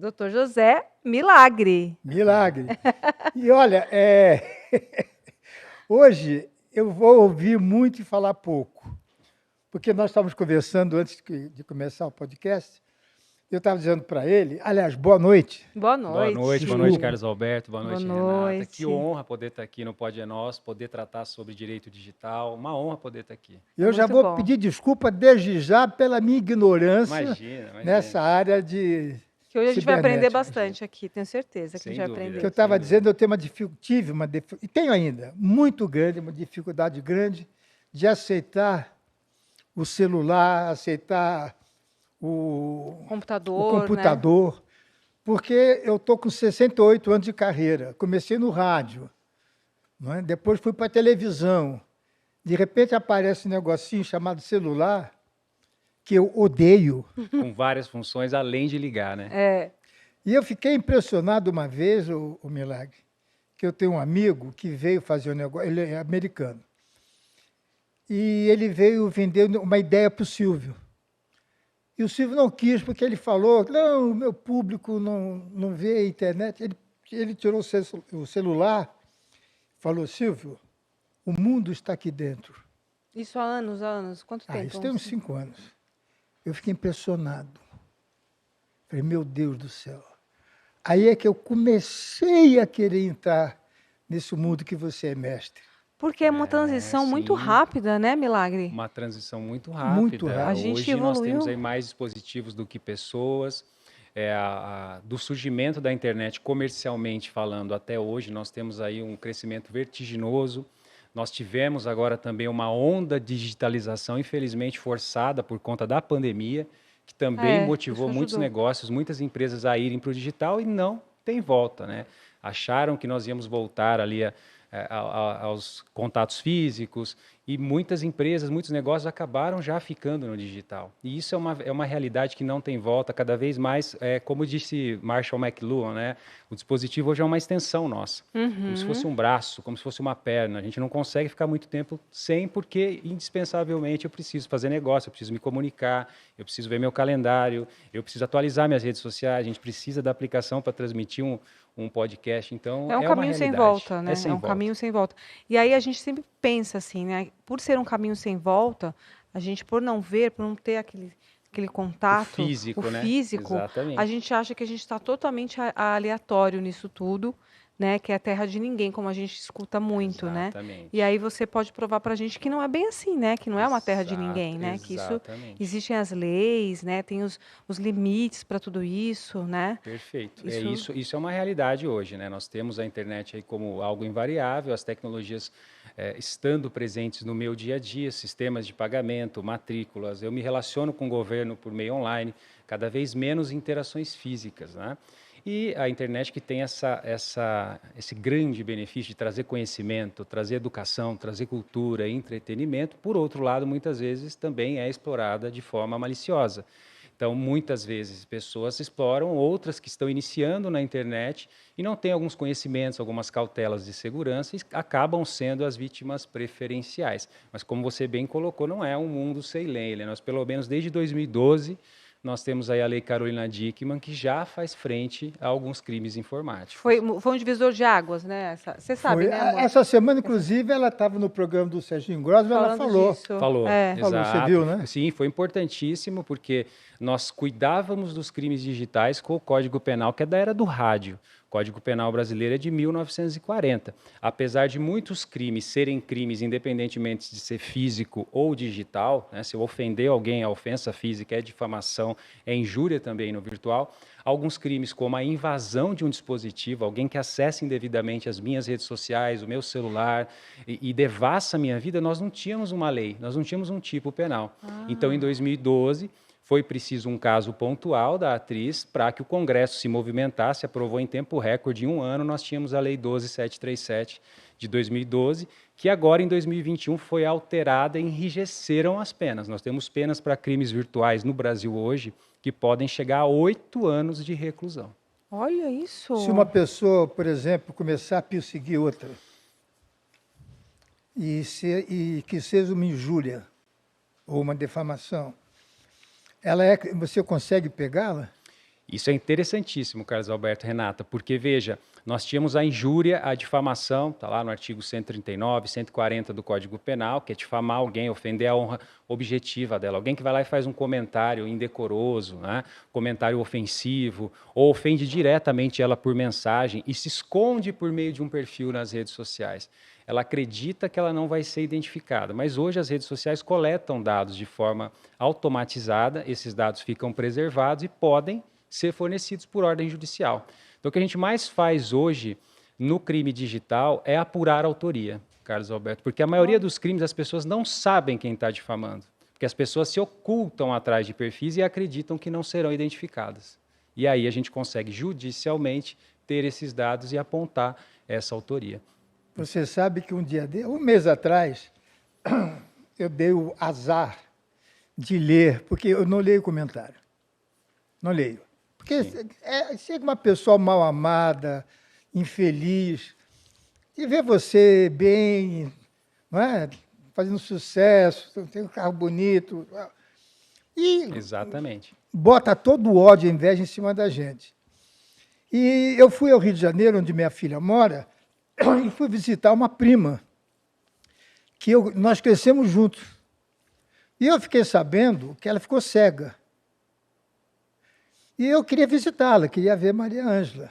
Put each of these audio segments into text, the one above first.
Doutor José Milagre. Milagre. E olha, hoje eu vou ouvir muito e falar pouco, porque nós estávamos conversando antes de começar o podcast. Eu estava dizendo para ele, aliás, boa noite. Boa noite. Boa noite, Carlos Alberto, boa noite, Boa Renata. Que noite. honra poder estar aqui no Pod é Nosso, poder tratar sobre direito digital, uma honra poder estar aqui. Eu já Muito vou bom. pedir desculpa desde já pela minha ignorância Imagina. nessa área de Que hoje a gente vai aprender cibernética. bastante aqui, tenho certeza que a Sem gente vai dúvida. aprender. Que eu estava Sem dizendo, eu tenho tive uma e tenho ainda, muito grande, uma dificuldade grande de aceitar o celular, aceitar o computador, porque eu estou com 68 anos de carreira. Comecei no rádio, não é? Depois fui para a televisão. De repente aparece um negocinho chamado celular, que eu odeio. Com várias funções, além de ligar, né? E eu fiquei impressionado uma vez, o Milagre, que eu tenho um amigo que veio fazer um negócio, ele é americano, e ele veio vender uma ideia para o Silvio. E o Silvio não quis, porque ele falou, não, o meu público não vê a internet. Ele tirou o celular, falou, Silvio, o mundo está aqui dentro. Isso há anos. Quanto tempo? Isso tem uns 5 anos. Eu fiquei impressionado. Falei, meu Deus do céu. Aí é que eu comecei a querer entrar nesse mundo que você é mestre. Porque é uma transição muito sim. rápida, né, Milagre? Uma transição muito rápida. Muito rápida. A gente Hoje nós evoluiu. temos aí mais dispositivos do que pessoas. Do surgimento da internet comercialmente falando até hoje, nós temos aí um crescimento vertiginoso. Nós tivemos agora também uma onda de digitalização, infelizmente forçada por conta da pandemia, que também motivou isso muitos ajudou. negócios, muitas empresas a irem para o digital e não tem volta, né? Acharam que nós íamos voltar ali aos contatos físicos e muitas empresas, muitos negócios acabaram já ficando no digital. E isso é uma realidade que não tem volta, cada vez mais, como disse Marshall McLuhan, né? O dispositivo hoje é uma extensão nossa, como se fosse um braço, como se fosse uma perna. A gente não consegue ficar muito tempo sem, porque indispensavelmente eu preciso fazer negócio, eu preciso me comunicar, eu preciso ver meu calendário, eu preciso atualizar minhas redes sociais, a gente precisa da aplicação para transmitir um podcast, então É um caminho sem volta, né? É um caminho sem volta. E aí a gente sempre pensa assim, né? Por ser um caminho sem volta, a gente, por não ver, por não ter aquele contato, o físico, né? Exatamente. A gente acha que a gente está totalmente aleatório nisso tudo, né? Que é a terra de ninguém, como a gente escuta muito, Exatamente. né? E aí você pode provar para a gente que não é bem assim, né? Que não é uma terra de ninguém, né? Que isso existem as leis, né? Tem os limites para tudo isso, né? Perfeito. Isso é uma realidade hoje, né? Nós temos a internet aí como algo invariável, as tecnologias estando presentes no meu dia a dia, sistemas de pagamento, matrículas. Eu me relaciono com o governo por meio online, cada vez menos interações físicas, né? E a internet que tem esse grande benefício de trazer conhecimento, trazer educação, trazer cultura, entretenimento, por outro lado, muitas vezes também é explorada de forma maliciosa. Então, muitas vezes, pessoas exploram, outras que estão iniciando na internet e não têm alguns conhecimentos, algumas cautelas de segurança e acabam sendo as vítimas preferenciais. Mas, como você bem colocou, não é um mundo sem lei. Nós, pelo menos desde 2012, nós temos aí a Lei Carolina Dickmann, que já faz frente a alguns crimes informáticos. Foi um divisor de águas, né? Você sabe, né, amor? Essa semana, inclusive, ela estava no programa do Serginho Grosman, ela falou. Falou, exato. Você viu, né? Sim, foi importantíssimo, porque nós cuidávamos dos crimes digitais com o Código Penal, que é da era do rádio. O Código Penal brasileiro é de 1940. Apesar de muitos crimes serem crimes independentemente de ser físico ou digital, né? Se eu ofender alguém, a ofensa física é difamação, é injúria também no virtual. Alguns crimes, como a invasão de um dispositivo, alguém que acessa indevidamente as minhas redes sociais, o meu celular e devassa a minha vida, nós não tínhamos uma lei, nós não tínhamos um tipo penal. Então, em 2012, foi preciso um caso pontual da atriz para que o Congresso se movimentasse, aprovou em tempo recorde, em 1 ano, nós tínhamos a Lei 12.737 de 2012, que agora, em 2021, foi alterada e enrijeceram as penas. Nós temos penas para crimes virtuais no Brasil hoje que podem chegar a 8 anos de reclusão. Olha isso! Se uma pessoa, por exemplo, começar a perseguir outra e que seja uma injúria ou uma defamação, você consegue pegá-la? Isso é interessantíssimo, Carlos Alberto, Renata, porque, veja, nós tínhamos a injúria, a difamação, está lá no artigo 139, 140 do Código Penal, que é difamar alguém, ofender a honra objetiva dela. Alguém que vai lá e faz um comentário indecoroso, né? Comentário ofensivo, ou ofende diretamente ela por mensagem e se esconde por meio de um perfil nas redes sociais. Ela acredita que ela não vai ser identificada, mas hoje as redes sociais coletam dados de forma automatizada, esses dados ficam preservados e podem ser fornecidos por ordem judicial. Então, o que a gente mais faz hoje no crime digital é apurar a autoria, Carlos Alberto, porque a maioria dos crimes as pessoas não sabem quem está difamando, porque as pessoas se ocultam atrás de perfis e acreditam que não serão identificadas. E aí a gente consegue judicialmente ter esses dados e apontar essa autoria. Você sabe que um mês atrás, eu dei o azar de ler, porque eu não leio comentário. Não leio. Porque chega uma pessoa mal amada, infeliz, e vê você bem, não é? Fazendo sucesso, tem um carro bonito, e exatamente. Bota todo o ódio e a inveja em cima da gente. E eu fui ao Rio de Janeiro, onde minha filha mora, e fui visitar uma prima, que nós crescemos juntos. E eu fiquei sabendo que ela ficou cega. E eu queria visitá-la, queria ver Maria Ângela.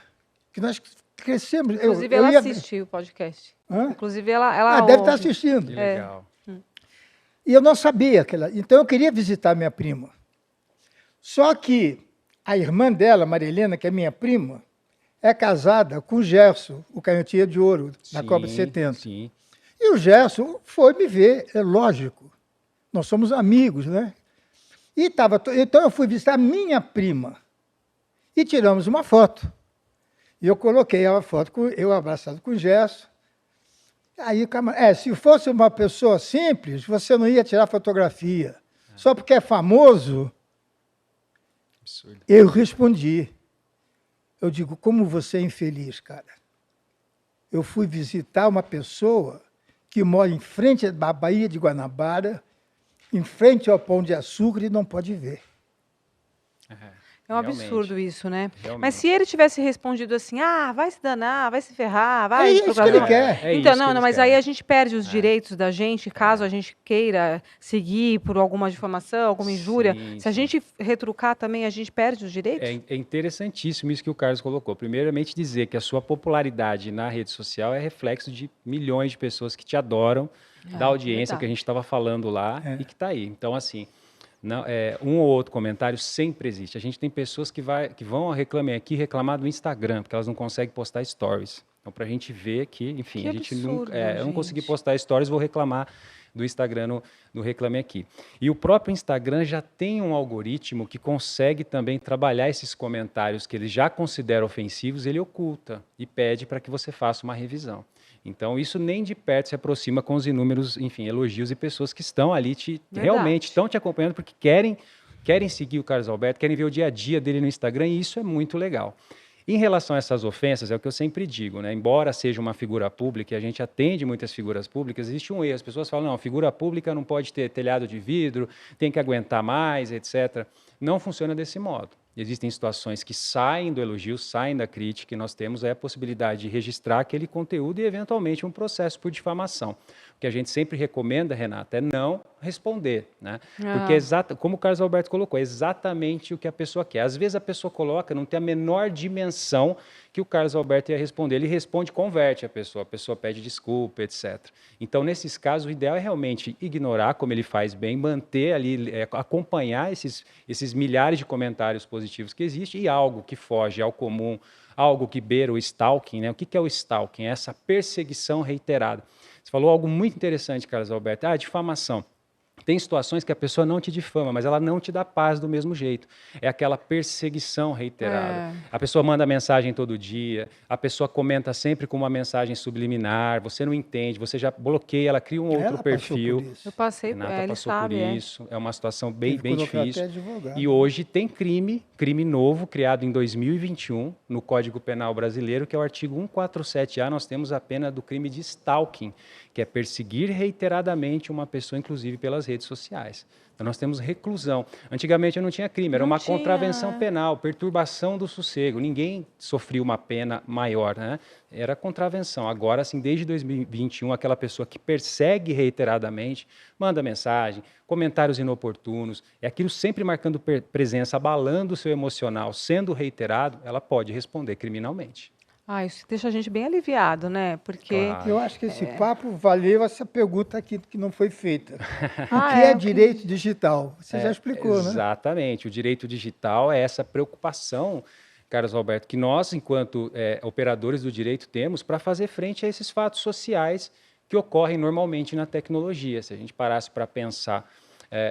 Que nós crescemos. Inclusive, ela assistiu o podcast. Hã? Inclusive, ela deve estar assistindo. Que legal. E eu não sabia que ela. Então, eu queria visitar minha prima. Só que a irmã dela, Maria Helena, que é minha prima, é casada com o Gerson, o canhotinha de ouro, da Copa 70. Sim. E o Gerson foi me ver, é lógico. Nós somos amigos, né? Então, eu fui visitar minha prima. E tiramos uma foto. E eu coloquei a foto, eu abraçado com o Gerson. Aí, se fosse uma pessoa simples, você não ia tirar fotografia. Só porque é famoso. Absurdo. Eu respondi. Eu digo, como você é infeliz, cara. Eu fui visitar uma pessoa que mora em frente à Baía de Guanabara, em frente ao Pão de Açúcar, e não pode ver. É um absurdo isso, né? Realmente. Mas se ele tivesse respondido assim, vai se danar, vai se ferrar, vai... É isso que ele quer. Então, mas aí a gente perde os direitos da gente, caso a gente queira seguir por alguma difamação, alguma injúria. Se a gente retrucar também, a gente perde os direitos? É interessantíssimo isso que o Carlos colocou. Primeiramente, dizer que a sua popularidade na rede social é reflexo de milhões de pessoas que te adoram, da audiência que a gente estava falando lá e que está aí. Então, assim... Não, um ou outro comentário sempre existe. A gente tem pessoas que vão reclamar do Instagram, porque elas não conseguem postar stories. Então, para a gente ver que, enfim, a gente nunca... eu não consegui postar stories, vou reclamar do Instagram no Reclame Aqui. E o próprio Instagram já tem um algoritmo que consegue também trabalhar esses comentários que ele já considera ofensivos, ele oculta e pede para que você faça uma revisão. Então, isso nem de perto se aproxima com os inúmeros, enfim, elogios e pessoas que estão ali realmente estão te acompanhando porque querem seguir o Carlos Alberto, querem ver o dia a dia dele no Instagram, e isso é muito legal. Em relação a essas ofensas, é o que eu sempre digo, né? Embora seja uma figura pública, e a gente atende muitas figuras públicas, existe um erro. As pessoas falam, não, figura pública não pode ter telhado de vidro, tem que aguentar mais, etc. Não funciona desse modo. Existem situações que saem do elogio, saem da crítica, e nós temos a possibilidade de registrar aquele conteúdo e, eventualmente, um processo por difamação. O que a gente sempre recomenda, Renata, é não responder, né? Porque, como o Carlos Alberto colocou, é exatamente o que a pessoa quer. Às vezes a pessoa coloca, não tem a menor dimensão que o Carlos Alberto ia responder. Ele responde, converte a pessoa pede desculpa, etc. Então, nesses casos, o ideal é realmente ignorar, como ele faz bem, manter ali, acompanhar esses milhares de comentários positivos que existem, e algo que foge ao comum, algo que beira o stalking, né? O que é o stalking? É essa perseguição reiterada. Você falou algo muito interessante, Carlos Alberto, difamação. Tem situações que a pessoa não te difama, mas ela não te dá paz do mesmo jeito. É aquela perseguição reiterada. A pessoa manda mensagem todo dia, a pessoa comenta sempre com uma mensagem subliminar, você não entende, você já bloqueia, ela cria um outro perfil. Eu passei, Renata passou por isso. É uma situação bem difícil. E hoje tem crime novo, criado em 2021, no Código Penal Brasileiro, que é o artigo 147A, nós temos a pena do crime de stalking, que é perseguir reiteradamente uma pessoa, inclusive pelas redes redes sociais. Então, nós temos reclusão. Antigamente não tinha crime, era uma contravenção penal, perturbação do sossego. Ninguém sofria uma pena maior, né? Era contravenção. Agora, assim, desde 2021, aquela pessoa que persegue reiteradamente, manda mensagem, comentários inoportunos, é aquilo sempre marcando presença, abalando o seu emocional, sendo reiterado, ela pode responder criminalmente. Isso deixa a gente bem aliviado, né? Porque eu acho que esse papo valeu essa pergunta aqui que não foi feita. O que é direito digital? Você já explicou, exatamente. né? Exatamente. O direito digital é essa preocupação, Carlos Alberto, que nós, enquanto operadores do direito, temos para fazer frente a esses fatos sociais que ocorrem normalmente na tecnologia. Se a gente parasse para pensar,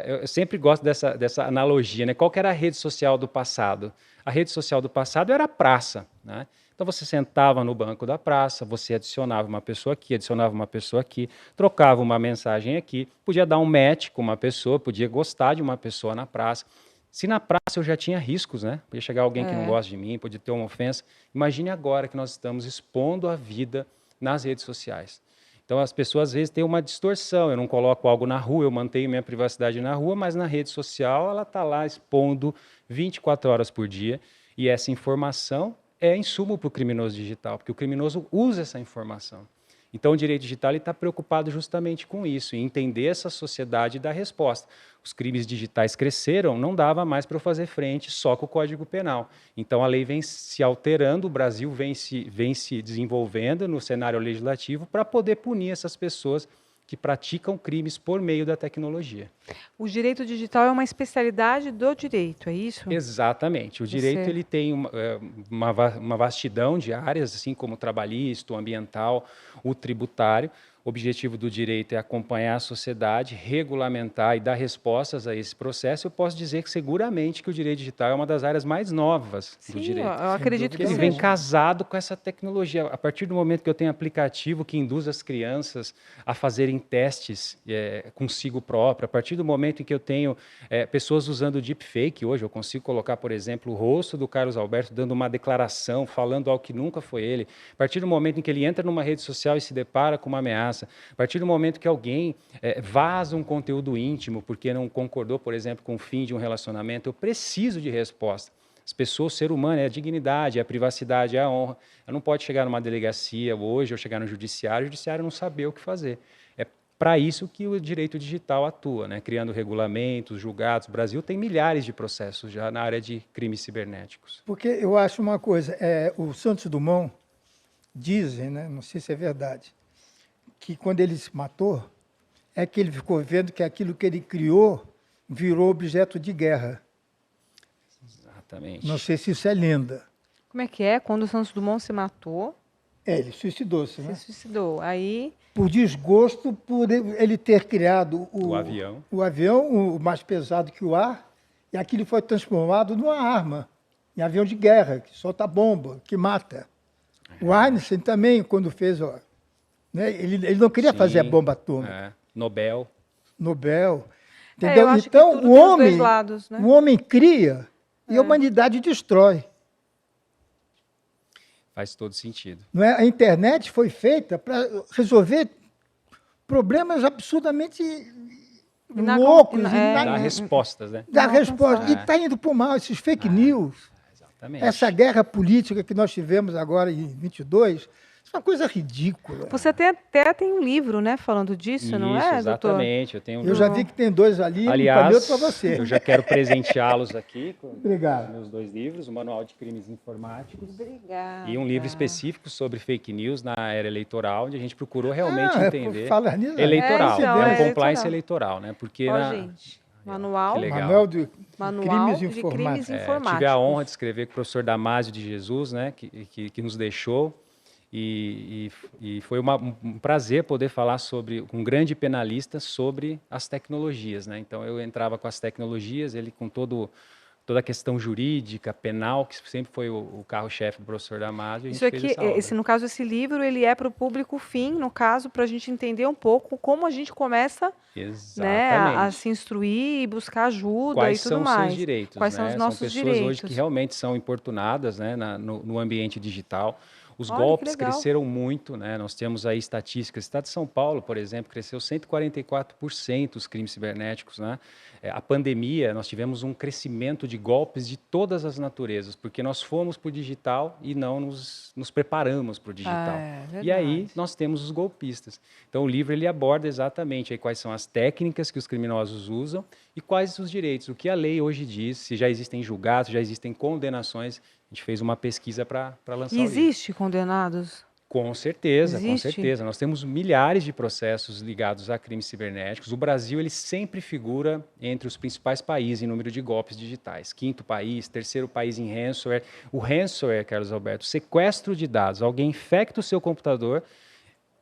eu sempre gosto dessa analogia, né? Qual que era a rede social do passado? A rede social do passado era a praça, né? Então, você sentava no banco da praça, você adicionava uma pessoa aqui, trocava uma mensagem aqui, podia dar um match com uma pessoa, podia gostar de uma pessoa na praça. Se na praça eu já tinha riscos, né? Podia chegar alguém que não gosta de mim, podia ter uma ofensa. Imagine agora que nós estamos expondo a vida nas redes sociais. Então, as pessoas, às vezes, têm uma distorção. Eu não coloco algo na rua, eu mantenho minha privacidade na rua, mas na rede social ela está lá expondo 24 horas por dia. E essa informação é insumo para o criminoso digital, porque o criminoso usa essa informação. Então, o direito digital está preocupado justamente com isso, em entender essa sociedade e dar resposta. Os crimes digitais cresceram, não dava mais para eu fazer frente só com o Código Penal. Então, a lei vem se alterando, o Brasil vem se desenvolvendo no cenário legislativo para poder punir essas pessoas que praticam crimes por meio da tecnologia. O direito digital é uma especialidade do direito, é isso? Exatamente. O direito ele tem uma vastidão de áreas, assim como o trabalhista, o ambiental, o tributário. O objetivo do direito é acompanhar a sociedade, regulamentar e dar respostas a esse processo. Eu posso dizer que seguramente que o direito digital é uma das áreas mais novas do direito. Eu acredito que ele vem casado com essa tecnologia. A partir do momento que eu tenho aplicativo que induz as crianças a fazerem testes consigo próprio, a partir do momento em que eu tenho pessoas usando deepfake, hoje eu consigo colocar, por exemplo, o rosto do Carlos Alberto dando uma declaração, falando algo que nunca foi ele, a partir do momento em que ele entra numa rede social e se depara com uma ameaça, a partir do momento que alguém vaza um conteúdo íntimo porque não concordou, por exemplo, com o fim de um relacionamento, eu preciso de resposta. As pessoas, o ser humano, é a dignidade, é a privacidade, é a honra. Eu não posso chegar numa delegacia hoje ou chegar no judiciário não saber o que fazer. É para isso que o direito digital atua, né? Criando regulamentos, julgados. O Brasil tem milhares de processos já na área de crimes cibernéticos. Porque eu acho uma coisa, o Santos Dumont dizem, né, não sei se é verdade, que quando ele se matou, é que ele ficou vendo que aquilo que ele criou virou objeto de guerra. Exatamente. Não sei se isso é lenda. Como é que é? Quando o Santos Dumont se matou... ele suicidou-se, né? Se suicidou. Aí... Por desgosto, por ele ter criado o avião, o mais pesado que o ar, e aquilo foi transformado numa arma, em avião de guerra, que solta bomba, que mata. O Einstein também, quando fez... né, ele não queria fazer a bomba atômica. Nobel. Entendeu? Então, o homem cria e a humanidade destrói. Faz todo sentido. Não é? A internet foi feita para resolver problemas absurdamente loucos. Dar respostas, né? Dar respostas. E está indo para o mal, esses fake news. Exatamente. Essa guerra política que nós tivemos agora em 22, isso é uma coisa ridícula. Você até tem um livro, né, falando disso, não é, doutor? Exatamente. Eu já vi que tem 2 ali, aliás, outro para você. Eu já quero presenteá-los aqui com Obrigado. Os meus 2 livros, o Manual de Crimes Informáticos. Obrigada. E um livro específico sobre fake news na era eleitoral, onde a gente procurou realmente entender. Fala nisso, eleitoral, então, compliance eleitoral, né? Porque gente, Manual de Crimes Informáticos. Tive a honra de escrever com o professor Damásio de Jesus, né, que nos deixou. E foi um prazer poder falar com um grande penalista sobre as tecnologias, né? Então eu entrava com as tecnologias, ele com toda a questão jurídica, penal, que sempre foi o carro-chefe do professor Damásio. Isso aqui, no caso, esse livro, ele é para o público fim, no caso, para a gente entender um pouco como a gente começa, né, a se instruir e buscar ajuda e tudo mais. Quais são os seus direitos? Quais são os nossos direitos? São pessoas hoje que realmente são importunadas, né, no ambiente digital. Os golpes cresceram muito, né? Nós temos aí estatísticas. O estado de São Paulo, por exemplo, cresceu 144% os crimes cibernéticos, né? A pandemia, nós tivemos um crescimento de golpes de todas as naturezas, porque nós fomos para o digital e não nos preparamos para o digital. E aí nós temos os golpistas. Então o livro ele aborda exatamente aí quais são as técnicas que os criminosos usam e quais os direitos. O que a lei hoje diz, se já existem julgados, já existem condenações. A gente fez uma pesquisa para lançar o livro. Existe condenados? Com certeza, Existe? Com certeza. Nós temos milhares de processos ligados a crimes cibernéticos. O Brasil ele sempre figura entre os principais países em número de golpes digitais. 5º país, 3º país em ransomware. O ransomware, Carlos Alberto, sequestro de dados. Alguém infecta o seu computador,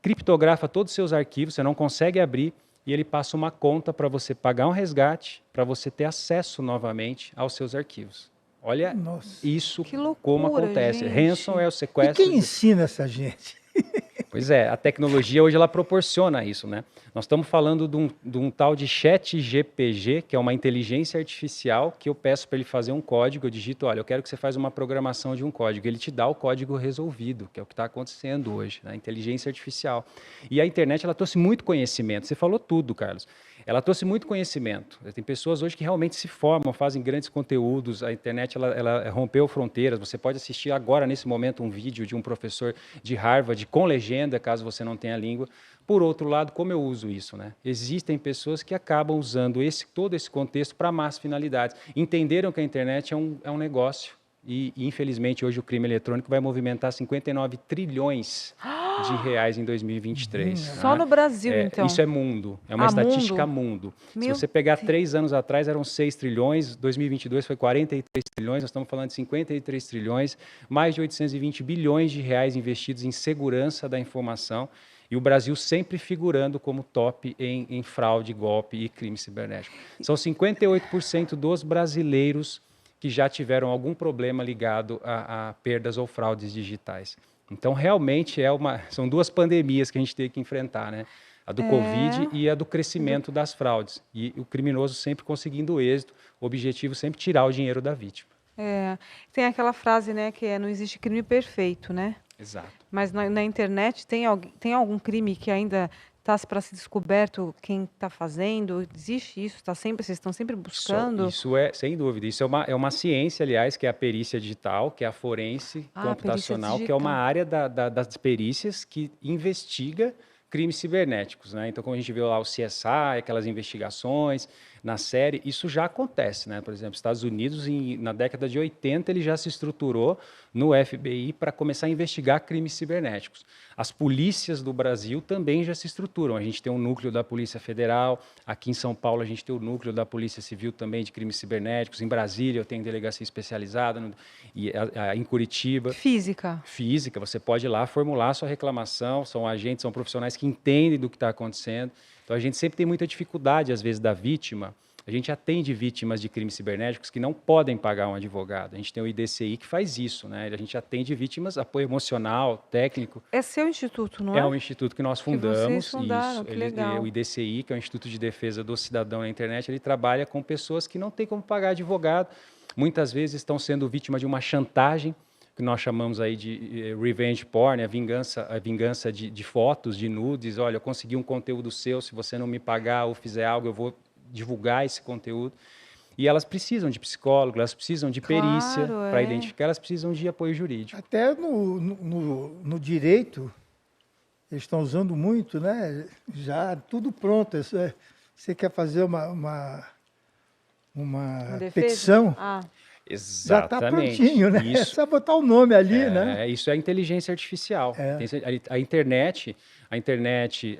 criptografa todos os seus arquivos, você não consegue abrir e ele passa uma conta para você pagar um resgate, para você ter acesso novamente aos seus arquivos. Olha isso como acontece. Ransomware é o sequestro. E quem ensina essa gente? Pois é, a tecnologia hoje ela proporciona isso, né? Nós estamos falando de um tal de ChatGPT, que é uma inteligência artificial, que eu peço para ele fazer um código, eu digito, olha, eu quero que você faça uma programação de um código. Ele te dá o código resolvido, que é o que está acontecendo hoje, né? Inteligência artificial. E a internet, ela trouxe muito conhecimento. Você falou tudo, Carlos. Ela trouxe muito conhecimento. Tem pessoas hoje que realmente se formam, fazem grandes conteúdos. A internet ela rompeu fronteiras. Você pode assistir agora, nesse momento, um vídeo de um professor de Harvard com legenda, caso você não tenha língua. Por outro lado, como eu uso isso, né? Existem pessoas que acabam usando todo esse contexto para más finalidades. Entenderam que a internet é um negócio. E, infelizmente, hoje o crime eletrônico vai movimentar 59 trilhões de reais em 2023. Só no Brasil, então? Isso é mundo, é uma estatística mundo. Se você pegar 3 anos atrás, eram 6 trilhões, 2022 foi 43 trilhões, nós estamos falando de 53 trilhões, mais de 820 bilhões de reais investidos em segurança da informação, e o Brasil sempre figurando como top em fraude, golpe e crime cibernético. São 58% dos brasileiros que já tiveram algum problema ligado a perdas ou fraudes digitais. Então, realmente, são 2 pandemias que a gente tem que enfrentar, né? A do Covid e a do crescimento das fraudes. E o criminoso sempre conseguindo êxito, o objetivo sempre tirar o dinheiro da vítima. Tem aquela frase, né, que não existe crime perfeito, né? Exato. Mas na internet tem algum crime que ainda está para ser descoberto quem está fazendo? Existe isso? Vocês estão sempre buscando? Isso é, sem dúvida, isso é uma ciência, aliás, que é a perícia digital, que é a forense computacional, que é uma área das perícias que investiga crimes cibernéticos, né? Então, como a gente viu lá o CSI, aquelas investigações na série, isso já acontece, né? Por exemplo, Estados Unidos, na década de 80, ele já se estruturou no FBI para começar a investigar crimes cibernéticos. As polícias do Brasil também já se estruturam. A gente tem um núcleo da Polícia Federal, aqui em São Paulo a gente tem o núcleo da Polícia Civil também de crimes cibernéticos, em Brasília eu tenho delegacia especializada, em Curitiba. Física, você pode ir lá formular a sua reclamação, são profissionais que entendem do que está acontecendo. Então, a gente sempre tem muita dificuldade, às vezes, da vítima. A gente atende vítimas de crimes cibernéticos que não podem pagar um advogado. A gente tem o IDCI que faz isso, né? A gente atende vítimas, apoio emocional, técnico. É seu instituto, não é? É um instituto que nós fundamos. Que vocês fundaram, isso. Que legal. O IDCI, que é o Instituto de Defesa do Cidadão na Internet, ele trabalha com pessoas que não têm como pagar advogado. Muitas vezes estão sendo vítimas de uma chantagem, que nós chamamos aí de revenge porn, a vingança de fotos, de nudes. Olha, eu consegui um conteúdo seu, se você não me pagar ou fizer algo, eu vou divulgar esse conteúdo. E elas precisam de psicólogo, elas precisam de perícia para identificar, elas precisam de apoio jurídico. Até no direito, eles estão usando muito, né? Já tudo pronto. Você quer fazer uma petição? Exatamente. Já está prontinho, né? É só botar o nome ali, né? Isso é inteligência artificial. A internet, a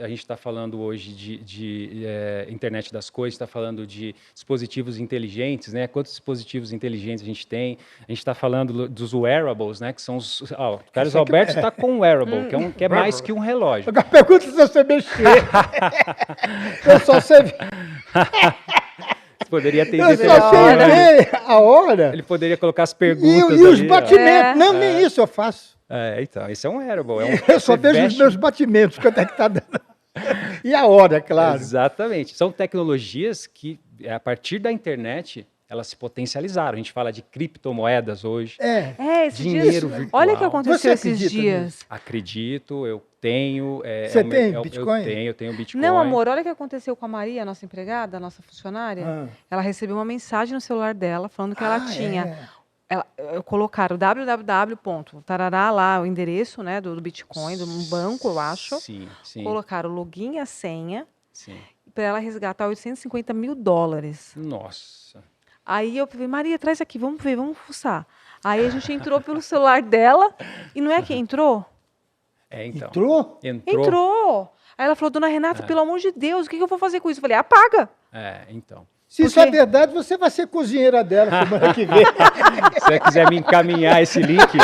gente está falando hoje de internet das coisas, está falando de dispositivos inteligentes, né? Quantos dispositivos inteligentes a gente tem? A gente está falando dos wearables, né? Que são os... o Carlos Alberto está com um wearable, que é mais que um relógio. Agora pergunta se você mexer. Eu só sei... Poderia atender a hora. Ele poderia colocar as perguntas e os batimentos. Não, nem isso eu faço. Então, isso é um wearable. Eu só vejo os meus batimentos, quanto é que está dando. E a hora, claro. Exatamente. São tecnologias que, a partir da internet, elas se potencializaram. A gente fala de criptomoedas hoje. Dinheiro virtual. Olha o que aconteceu esses dias. Nisso? Acredito, eu tenho. Você tem Bitcoin? Eu tenho Bitcoin. Não, amor, olha o que aconteceu com a Maria, a nossa empregada, a nossa funcionária. Ela recebeu uma mensagem no celular dela falando que ela tinha... Colocaram www. Lá o endereço, né, do Bitcoin, de um banco, eu acho. Sim. Colocaram o login e a senha. Sim. Para ela resgatar $850 mil. Nossa. Aí eu falei, Maria, traz aqui, vamos ver, vamos fuçar. Aí a gente entrou pelo celular dela e não é que entrou? Então. Entrou. Aí ela falou, dona Renata, pelo amor de Deus, o que eu vou fazer com isso? Eu falei, apaga. Então. Se isso é verdade, você vai ser cozinheira dela semana que vem. Se você quiser me encaminhar esse link,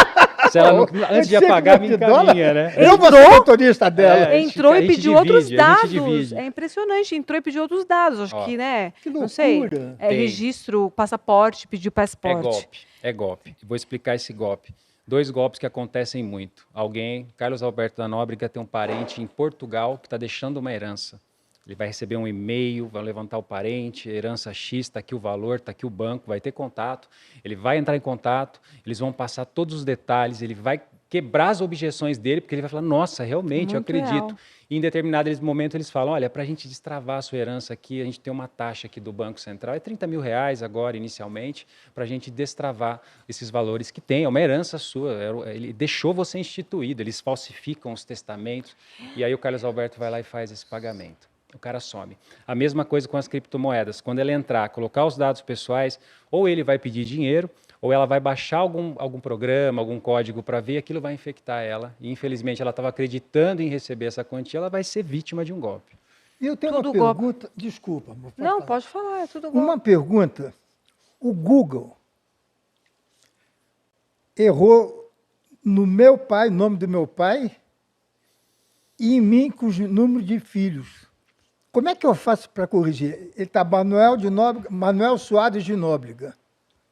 se ela não, antes de apagar, me encaminha, né? Eu vou ser motorista dela. Entrou e pediu outros dados. É impressionante, entrou e pediu outros dados. Acho que, né? Que loucura. Não sei. Registro, passaporte, pediu passaporte. É golpe. Vou explicar esse golpe. 2 golpes que acontecem muito. Carlos Alberto da Nóbrega tem um parente em Portugal que está deixando uma herança. Ele vai receber um e-mail, vai levantar o parente, herança X, está aqui o valor, está aqui o banco, vai ter contato. Ele vai entrar em contato, eles vão passar todos os detalhes, ele vai quebrar as objeções dele, porque ele vai falar, nossa, realmente, eu acredito. Real. E em determinado momento eles falam, olha, para a gente destravar a sua herança aqui, a gente tem uma taxa aqui do Banco Central, é R$30 mil agora, inicialmente, para a gente destravar esses valores que tem. É uma herança sua, ele deixou você instituído, eles falsificam os testamentos, e aí o Carlos Alberto vai lá e faz esse pagamento. O cara some. A mesma coisa com as criptomoedas. Quando ela entrar, colocar os dados pessoais, ou ele vai pedir dinheiro, ou ela vai baixar algum programa, algum código para ver, aquilo vai infectar ela. E, infelizmente, ela estava acreditando em receber essa quantia, ela vai ser vítima de um golpe. E eu tenho uma pergunta... Desculpa, amor. Não, pode falar, é tudo golpe. Uma pergunta. O Google errou no meu pai, nome do meu pai, e em mim com o número de filhos. Como é que eu faço para corrigir? Ele está Manuel Soares de Nóbrega.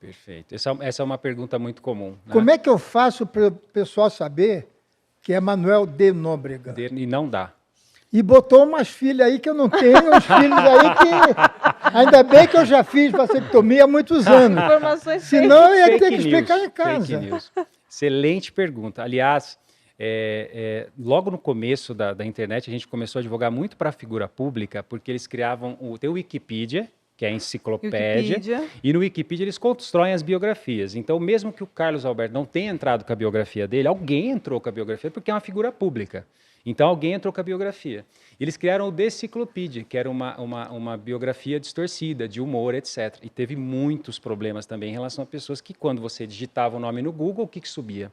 Perfeito. Essa é uma pergunta muito comum. Né? Como é que eu faço para o pessoal saber que é Manuel de Nóbrega? E não dá. E botou umas filhas aí que eu não tenho, uns filhos aí que... Ainda bem que eu já fiz vasectomia há muitos anos. Informações Senão eu ia ter que explicar em casa. Fake news. Excelente pergunta. Aliás... logo no começo da internet, a gente começou a advogar muito para a figura pública, porque eles criavam o Wikipedia, que é a enciclopédia, e no Wikipedia eles constroem as biografias. Então, mesmo que o Carlos Alberto não tenha entrado com a biografia dele, alguém entrou com a biografia porque é uma figura pública. Então, alguém entrou com a biografia. Eles criaram o Deciclopédia, que era uma biografia distorcida, de humor, etc. E teve muitos problemas também em relação a pessoas que, quando você digitava o nome no Google, o que subia?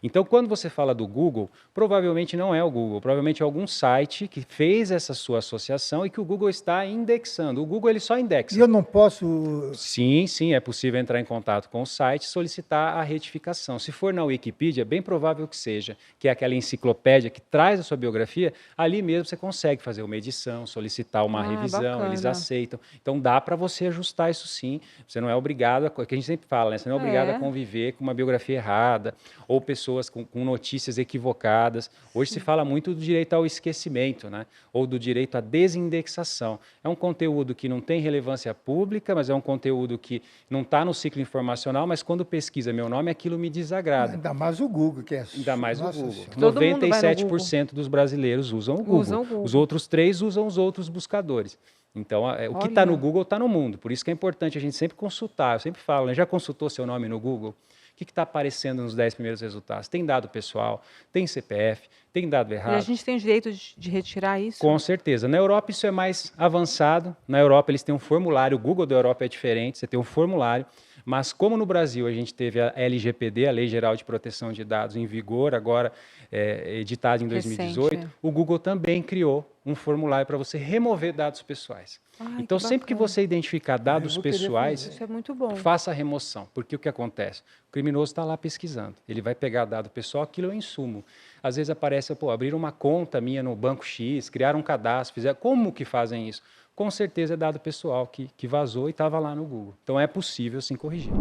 Então, quando você fala do Google, provavelmente não é o Google, provavelmente é algum site que fez essa sua associação e que o Google está indexando. O Google ele só indexa. E eu não posso... Sim, é possível entrar em contato com o site e solicitar a retificação. Se for na Wikipedia, é bem provável que seja, que é aquela enciclopédia que traz a sua biografia, ali mesmo você consegue fazer uma edição, solicitar uma revisão, bacana. Eles aceitam. Então, dá para você ajustar isso sim. Você não é obrigado, que a gente sempre fala, né? Você não é obrigado a conviver com uma biografia errada, ou pessoas com notícias equivocadas. Hoje se fala muito do direito ao esquecimento, né? Ou do direito à desindexação. É um conteúdo que não tem relevância pública, mas é um conteúdo que não está no ciclo informacional, mas quando pesquisa meu nome, aquilo me desagrada. Ainda mais o Google, que é... Ainda mais o Google. 97% dos brasileiros usam o Google. Os outros 3% usam os outros buscadores. Então, o que está no Google está no mundo. Por isso que é importante a gente sempre consultar. Eu sempre falo, né? Já consultou seu nome no Google? O que está aparecendo nos 10 primeiros resultados? Tem dado pessoal, tem CPF, tem dado errado. E a gente tem o direito de retirar isso? Com certeza. Na Europa isso é mais avançado. Na Europa eles têm um formulário, o Google da Europa é diferente, você tem um formulário. Mas como no Brasil a gente teve a LGPD, a Lei Geral de Proteção de Dados, em vigor, agora editada em 2018, recente, o Google também criou um formulário para você remover dados pessoais. Então, sempre que você identificar dados pessoais, isso é muito bom. Faça a remoção, porque o que acontece? O criminoso está lá pesquisando, ele vai pegar dado pessoal, aquilo é um insumo. Às vezes aparece, abrir uma conta minha no Banco X, criar um cadastro, como que fazem isso? Com certeza é dado pessoal que vazou e estava lá no Google. Então, é possível sim corrigir.